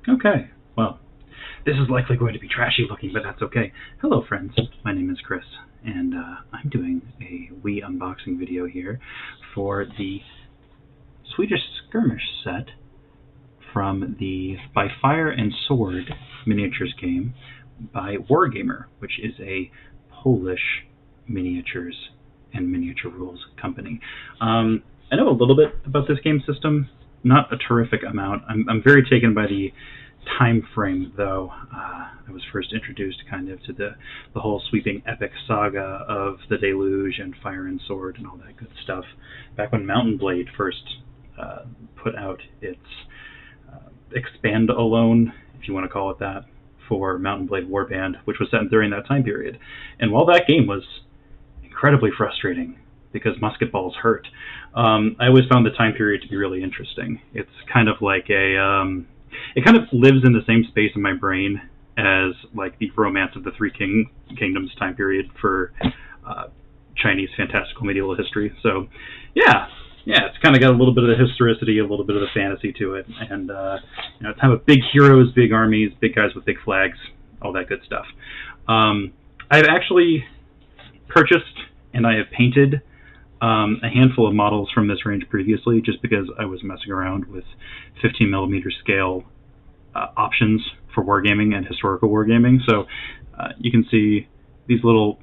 Okay, well, this is likely going to be trashy looking, but that's okay. Hello, friends. My name is Chris, and I'm doing a Wii unboxing video here for the Swedish Skirmish set from the By Fire and Sword miniatures game by Wargamer, which is a Polish miniatures and miniature rules company. I know a little bit about this game system, not a terrific amount. I'm very taken by the time frame, though. I was first introduced kind of to the whole sweeping epic saga of the Deluge and Fire and Sword and all that good stuff back when Mountain Blade first put out its Expand Alone, if you want to call it that, for Mountain Blade Warband, which was set during that time period. And while that game was incredibly frustrating because musket balls hurt, I always found the time period to be really interesting. It's kind of like it kind of lives in the same space in my brain as like the Romance of the Three Kingdoms time period for Chinese fantastical medieval history. So yeah, it's kind of got a little bit of the historicity, a little bit of the fantasy to it, and it's kind of big heroes, big armies, big guys with big flags, all that good stuff. I've actually purchased and I have painted a handful of models from this range previously, just because I was messing around with 15mm scale options for wargaming and historical wargaming. So you can see these little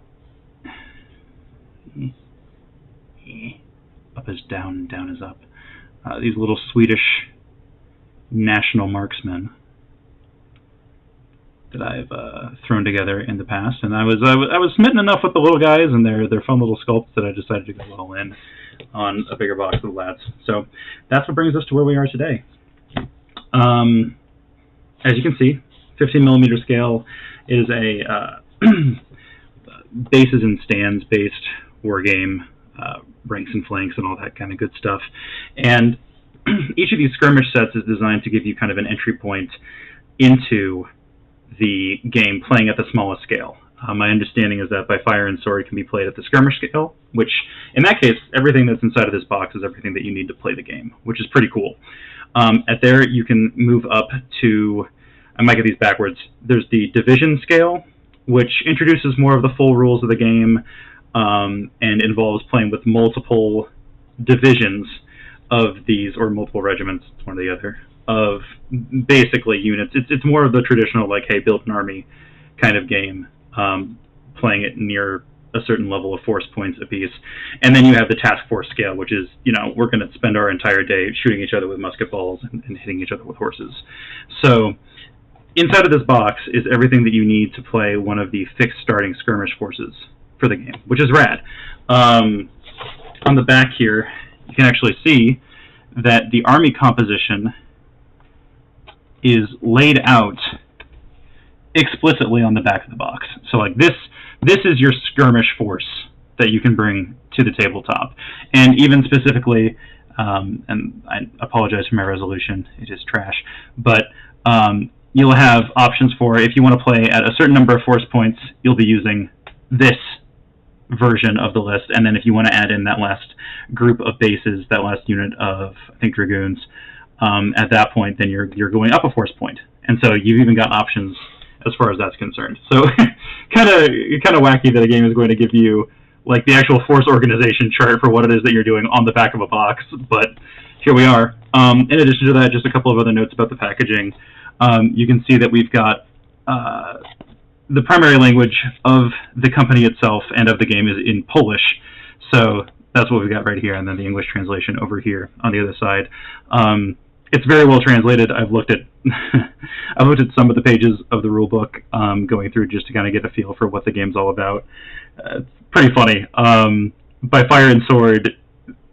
up is down and down is up. These little Swedish national marksmen that I've thrown together in the past, and I was smitten enough with the little guys and their fun little sculpts that I decided to go all in on a bigger box of the lads. So that's what brings us to where we are today. As you can see, 15mm scale is a bases and stands based wargame, ranks and flanks and all that kind of good stuff. And each of these skirmish sets is designed to give you kind of an entry point into the game playing at the smallest scale. My understanding is that By Fire and Sword can be played at the skirmish scale, which in that case, everything that's inside of this box is everything that you need to play the game, which is pretty cool. At there, you can move up to, I might get these backwards, there's the division scale, which introduces more of the full rules of the game, and involves playing with multiple divisions of these, or multiple regiments, it's one or the other, of basically units. It's more of the traditional, like, hey, build an army kind of game, playing it near a certain level of force points apiece. And then you have the task force scale, which is, we're going to spend our entire day shooting each other with musket balls and hitting each other with horses. So inside of this box is everything that you need to play one of the fixed starting skirmish forces for the game, which is rad. On the back here, you can actually see that the army composition is laid out explicitly on the back of the box. So like this is your skirmish force that you can bring to the tabletop. And even specifically, and I apologize for my resolution, it is trash, but you'll have options for, if you want to play at a certain number of force points, you'll be using this version of the list, and then if you want to add in that last group of bases, that last unit of, I think, dragoons, at that point, then you're going up a force point. And so you've even got options as far as that's concerned. So kind of wacky that a game is going to give you like the actual force organization chart for what it is that you're doing on the back of a box, but here we are. In addition to that, just a couple of other notes about the packaging. You can see that we've got the primary language of the company itself and of the game is in Polish, so that's what we've got right here, and then the English translation over here on the other side. It's very well translated. I've looked at some of the pages of the rule book, going through just to kind of get a feel for what the game's all about. It's pretty funny. By Fire and Sword,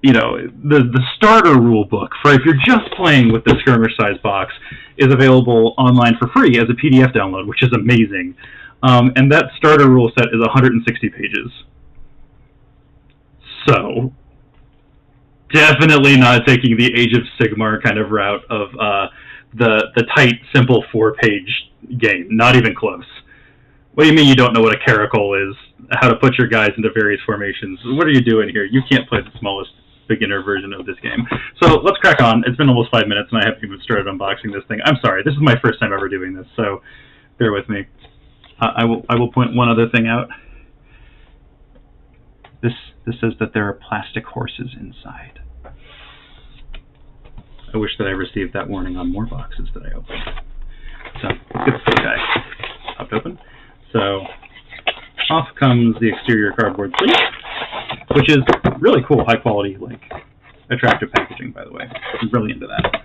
the starter rule book for if you're just playing with the skirmish size box is available online for free as a PDF download, which is amazing. And that starter rule set is 160 pages. So definitely not taking the Age of Sigmar kind of route of the tight, simple 4-page game. Not even close. What do you mean you don't know what a caracole is? How to put your guys into various formations? What are you doing here? You can't play the smallest beginner version of this game. So let's crack on. It's been almost 5 minutes, and I haven't even started unboxing this thing. I'm sorry. This is my first time ever doing this, so bear with me. I will point one other thing out. This says that there are plastic horses inside. I wish that I received that warning on more boxes that I opened. So let's get this guy popped open. So off comes the exterior cardboard sleeve, which is really cool, high quality, like attractive packaging, by the way. I'm really into that.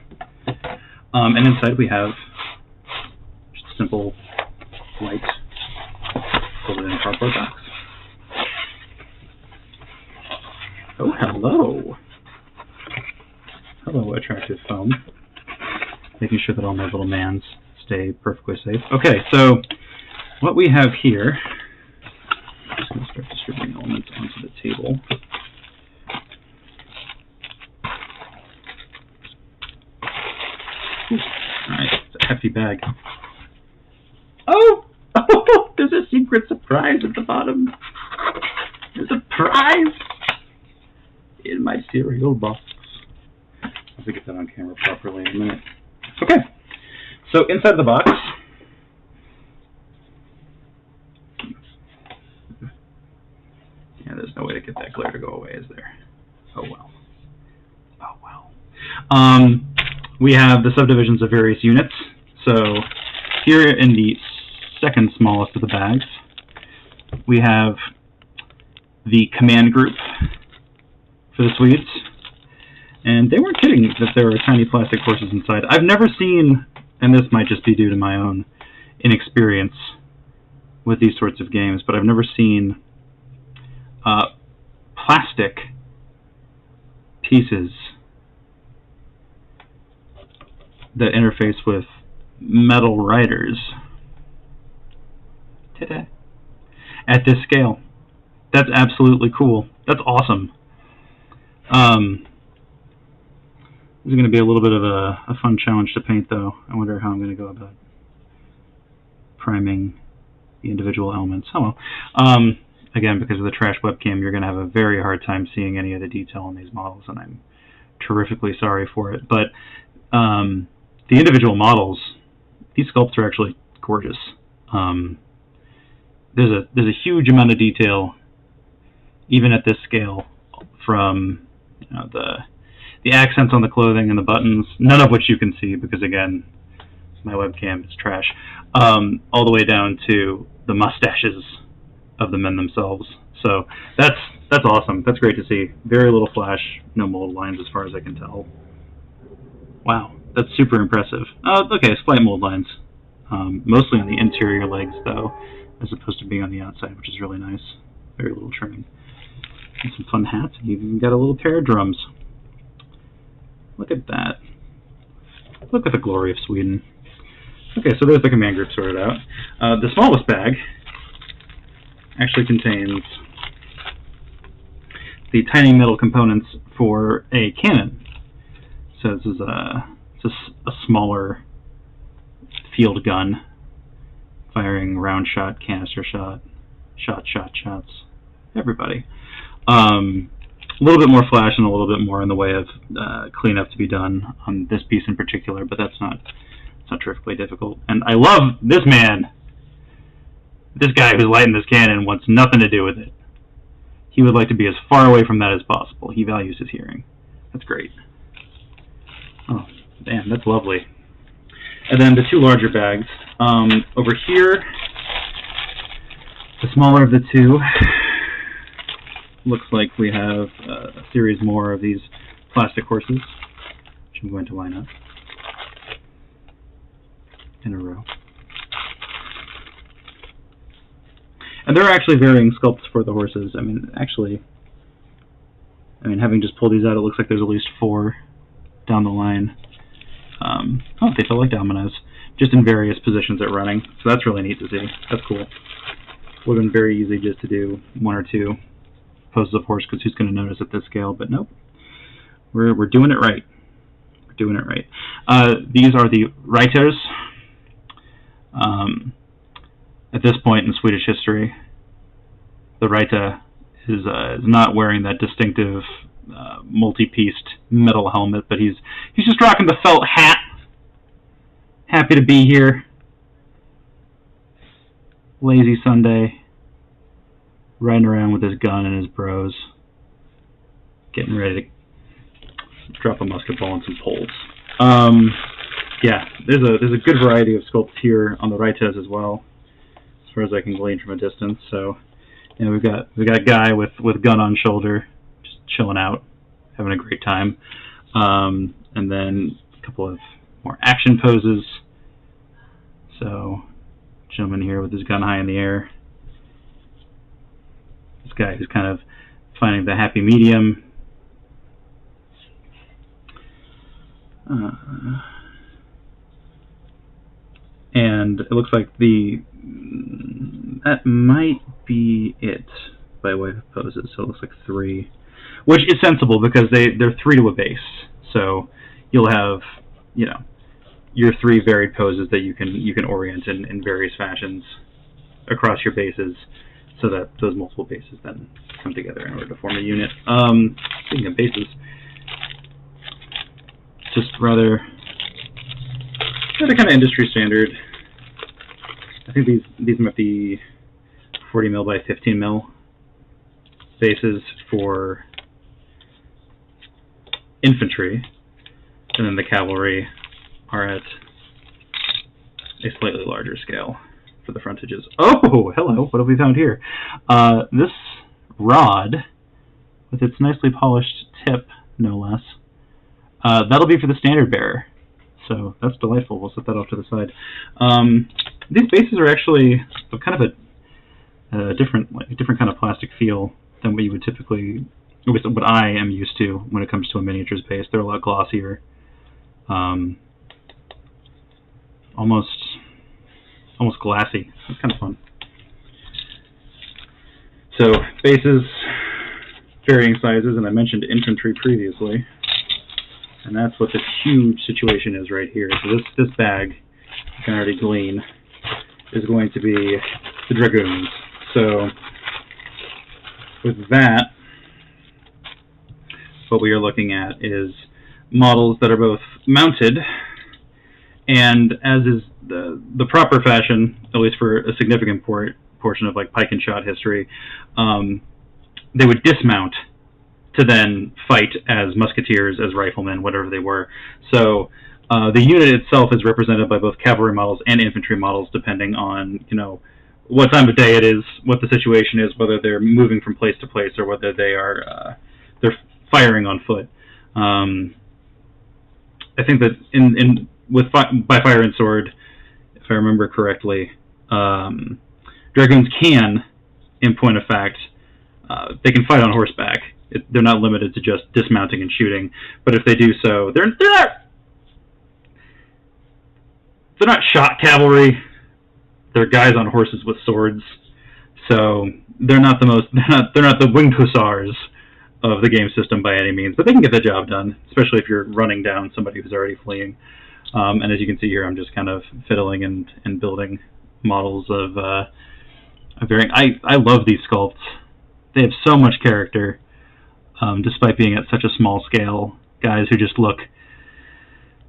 And inside we have just a simple white folded in cardboard box. Oh, hello. Hello, attractive foam. Making sure that all my little mans stay perfectly safe. Okay, so what we have here, I'm just going to start distributing elements onto the table. Alright, it's a hefty bag. Oh! Oh! There's a secret surprise at the bottom. There's a prize in my cereal box. I'll have to get that on camera properly in a minute. Okay, so inside of the box, yeah, there's no way to get that glare to go away, is there? Oh well. Oh well. We have the subdivisions of various units. So here in the second smallest of the bags, we have the command group for the Swedes. And they weren't kidding that there were tiny plastic horses inside. I've never seen, and this might just be due to my own inexperience with these sorts of games, but I've never seen plastic pieces that interface with metal riders today at this scale. That's absolutely cool. That's awesome. This is going to be a little bit of a fun challenge to paint, though. I wonder how I'm going to go about priming the individual elements. Oh well. Again, because of the trash webcam, you're going to have a very hard time seeing any of the detail on these models, and I'm terrifically sorry for it. But the individual models, these sculpts are actually gorgeous. There's a huge amount of detail, even at this scale, from the accents on the clothing and the buttons, none of which you can see because, again, my webcam is trash, all the way down to the mustaches of the men themselves. So that's awesome. That's great to see. Very little flash, no mold lines as far as I can tell. Wow, that's super impressive. Okay, slight mold lines, mostly on the interior legs, though, as opposed to being on the outside, which is really nice. Very little trimming. And some fun hats, and you've even got a little pair of drums. Look at that. Look at the glory of Sweden. Okay, so there's the command group sorted out. The smallest bag actually contains the tiny metal components for a cannon. So this is a smaller field gun, firing round shot, canister shot, shots, everybody. A little bit more flash and a little bit more in the way of cleanup to be done on this piece in particular, but it's not terrifically difficult. And I love this man. This guy who's lighting this cannon wants nothing to do with it. He would like to be as far away from that as possible. He values his hearing. That's great. Oh, damn, that's lovely. And then the two larger bags. Over here, the smaller of the two, looks like we have a series more of these plastic horses, which I'm going to line up in a row. And there are actually varying sculpts for the horses. I mean, having just pulled these out, it looks like there's at least 4 down the line. Oh, they feel like dominoes, just in various positions at running. So that's really neat to see. That's cool. Would have been very easy just to do 1 or 2 poses of horse, because who's going to notice at this scale? But nope, we're doing it right. We're doing it right. These are the Reiters. At this point in Swedish history, the Reiter is not wearing that distinctive multi-pieced metal helmet, but he's just rocking the felt hat. Happy to be here. Lazy Sunday. Riding around with his gun and his bros. Getting ready to drop a musket ball and some poles. Yeah, there's a good variety of sculpts here on the Rites as well, as far as I can glean from a distance. So, you know, we've got a guy with gun on shoulder, just chilling out, having a great time, and then a couple of more action poses. So, gentleman here with his gun high in the air. This guy who's kind of finding the happy medium. And it looks like that might be it by way of poses. So it looks like 3, which is sensible because they're 3 to a base. So you'll have, you know, your 3 varied poses that you can orient in various fashions across your bases, so that those multiple bases then come together in order to form a unit. Speaking of bases, just rather kind of industry standard. I think these might be 40 mil by 15 mil bases for infantry, and then the cavalry are at a slightly larger scale for the frontages. Oh, hello! What have we found here? This rod, with its nicely polished tip, no less. That'll be for the standard bearer. So that's delightful. We'll set that off to the side. These bases are actually kind of a different kind of plastic feel than what you would typically, what I am used to when it comes to a miniatures base. They're a lot glossier, almost glassy. It's kind of fun. So bases, varying sizes, and I mentioned infantry previously. And that's what this huge situation is right here. So this bag, you can already glean, is going to be the Dragoons. So with that, what we are looking at is models that are both mounted, and as is the proper fashion, at least for a significant portion of like pike and shot history, they would dismount to then fight as musketeers, as riflemen, whatever they were. So the unit itself is represented by both cavalry models and infantry models, depending on, you know, what time of day it is, what the situation is, whether they're moving from place to place or whether they're firing on foot. I think that by fire and sword, if I remember correctly, dragoons can, in point of fact, they can fight on horseback. They're not limited to just dismounting and shooting, but if they do so, they're not shot cavalry. They're guys on horses with swords, so they're not the winged hussars of the game system by any means, but they can get the job done, especially if you're running down somebody who's already fleeing. And as you can see here, I'm just kind of fiddling and building models of varying. I love these sculpts. They have so much character. Despite being at such a small scale, guys who just look.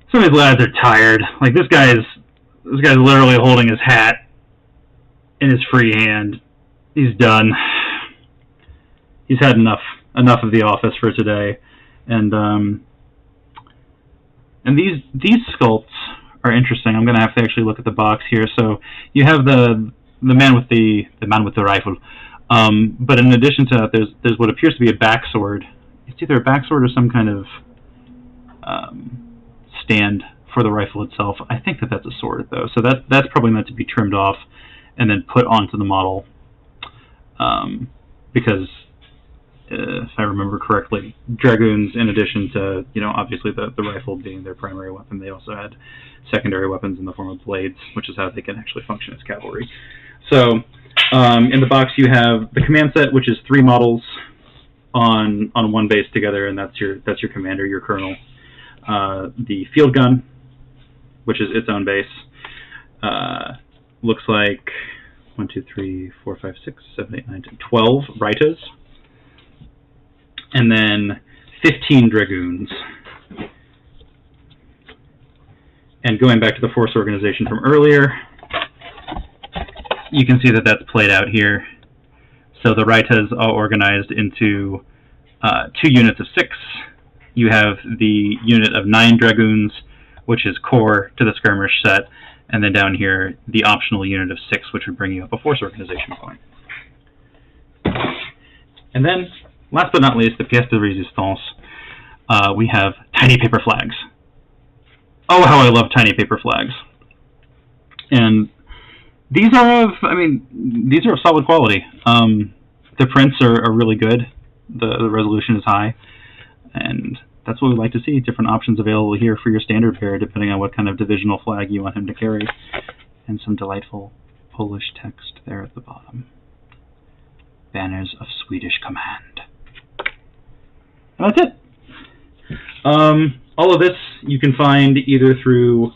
Some of these lads are tired. Like this guy's literally holding his hat in his free hand. He's done. He's had enough of the office for today, and these sculpts are interesting. I'm going to have to actually look at the box here. So you have the man with the rifle. But in addition to that, there's what appears to be a backsword. It's either a backsword or some kind of stand for the rifle itself. I think that's a sword, though. So that's probably meant to be trimmed off and then put onto the model. Because if I remember correctly, dragoons, in addition to, you know, obviously the rifle being their primary weapon, they also had secondary weapons in the form of blades, which is how they can actually function as cavalry. So in the box you have the command set, which is 3 models on one base together, and that's your commander, your colonel. The field gun, which is its own base, looks like 1, 2, 3, 4, 5, 6, 7, 8, 9, 10, 12 Ritas. And then 15 dragoons. And going back to the force organization from earlier, you can see that that's played out here. So the Raitas are organized into 2 units of 6. You have the unit of 9 dragoons, which is core to the skirmish set, and then down here, the optional unit of 6, which would bring you up a force organization point. And then, last but not least, the pièce de résistance. We have tiny paper flags. Oh, how I love tiny paper flags. And these are of solid quality. The prints are really good. The resolution is high. And that's what we like to see. Different options available here for your standard bearer, depending on what kind of divisional flag you want him to carry. And some delightful Polish text there at the bottom. Banners of Swedish command. And that's it. All of this you can find either through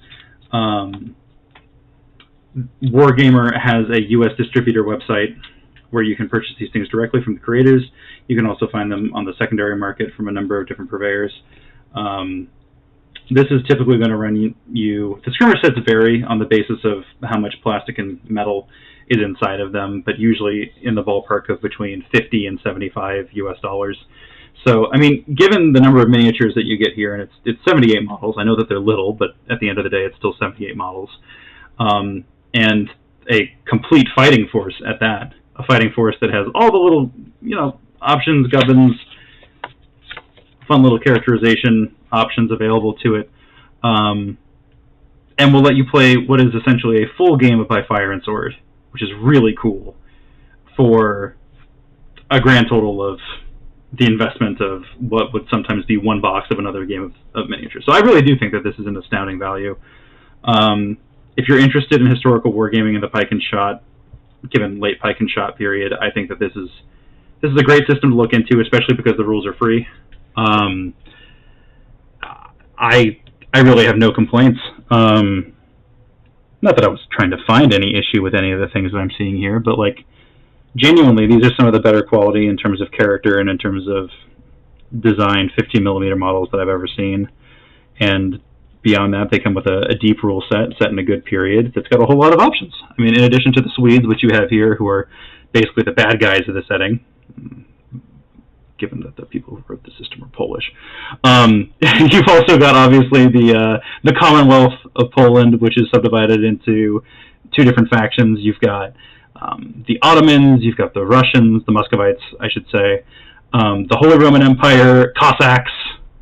Wargamer has a US distributor website where you can purchase these things directly from the creators. You can also find them on the secondary market from a number of different purveyors. This is typically going to run you... The skirmish sets vary on the basis of how much plastic and metal is inside of them, but usually in the ballpark of between $50 and $75 US. So, I mean, given the number of miniatures that you get here, and it's 78 models, I know that they're little, but at the end of the day, it's still 78 models. And a complete fighting force at that. A fighting force that has all the little, options, gubbins, fun little characterization options available to it. And will let you play what is essentially a full game of By Fire and Sword, which is really cool for a grand total of the investment of what would sometimes be one box of another game of miniatures. So I really do think that this is an astounding value. If you're interested in historical wargaming in the Pike and Shot, given late Pike and Shot period, I think that this is a great system to look into, especially because the rules are free. I really have no complaints. Not that I was trying to find any issue with any of the things that I'm seeing here, but genuinely, these are some of the better quality in terms of character and in terms of design 15mm models that I've ever seen. And beyond that, they come with a deep rule set in a good period that's got a whole lot of options. I mean, in addition to the Swedes, which you have here, who are basically the bad guys of the setting, given that the people who wrote the system are Polish. You've also got, obviously, the Commonwealth of Poland, which is subdivided into 2 different factions. You've got the Ottomans, you've got the Russians, the Muscovites, I should say, the Holy Roman Empire, Cossacks,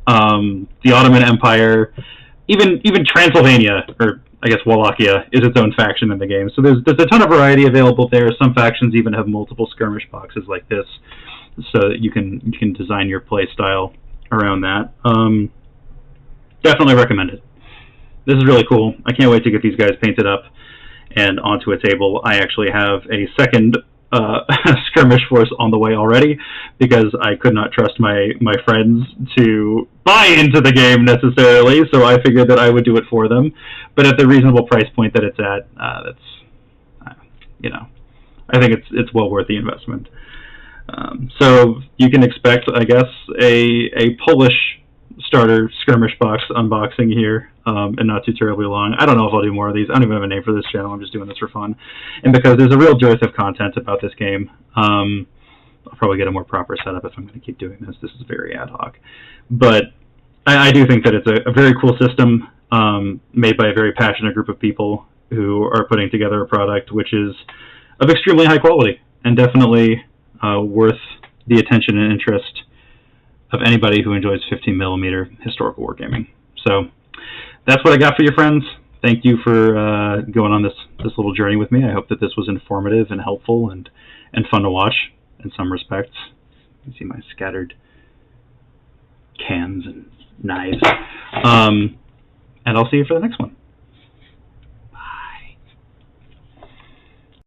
the Ottoman Empire, even Transylvania, or I guess Wallachia, is its own faction in the game. So there's a ton of variety available there. Some factions even have multiple skirmish boxes like this, so that you can design your play style around that. Definitely recommend it. This is really cool. I can't wait to get these guys painted up and onto a table. I actually have a second skirmish force on the way already, because I could not trust my friends to buy into the game necessarily, so I figured that I would do it for them. But at the reasonable price point that it's at, I think it's well worth the investment. So you can expect, I guess, a Polish starter skirmish box unboxing here, and not too terribly long. I don't know if I'll do more of these. I don't even have a name for this channel. I'm just doing this for fun. And because there's a real dearth of content about this game, I'll probably get a more proper setup if I'm going to keep doing this. This is very ad hoc. But I do think that it's a very cool system, made by a very passionate group of people who are putting together a product which is of extremely high quality and definitely worth the attention and interest of anybody who enjoys 15mm historical wargaming. So that's what I got for you, friends. Thank you for going on this little journey with me. I hope that this was informative and helpful and fun to watch in some respects. You can see my scattered cans and knives. And I'll see you for the next one.